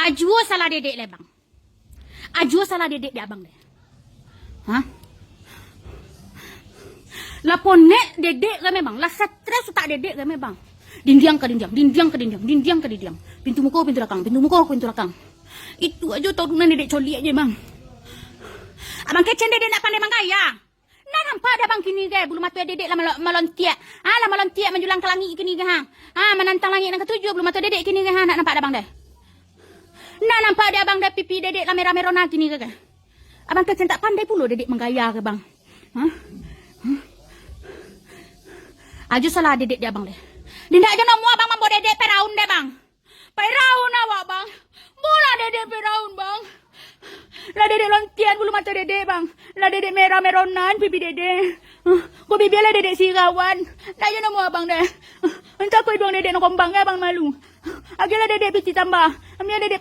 Ajua salah dedek le bang. Ajua salah dedek di abang le. Hah? La ponek dedek ke memang. La stres tak dedek ke memang. Dindiang ke dindiang, dindiang ke dindiang, dindiang ke dindiang. Pintu muka, pintu belakang, pintu muka, pintu belakang. Itu aja turunan dedek coli aja bang. Abang kecen dedek nak pandai mangkaya. Nah nampak dah bang kini ke bulu mata dedek lah melontiak. Lah melontiak menjulang ke langit kini ke ha. Menantang langit yang ketujuh bulu mata dedek kini ke ha. Nak nampak dah bang dah. Nah nampak dah bang dah pipi dedek lah merah-merona kini ke. Abang kecen tak pandai pula dedek menggaya ke bang. Aju salah dedek dia bang deh. Dindak aja nomu abang membawa dedek peraun deh bang. Peraun awak bang. Bola dedek peraun bang. Lah dedek lontian bulu mata dedek bang. Lah dedek merah-meronan pipi dedek. Kau bibi lah dedek sirawan. Dah aja nomu abang deh. Entah kau ibang dedek nak kombang ya bang malu. Agilah dedek piti tambah. Ambil dedek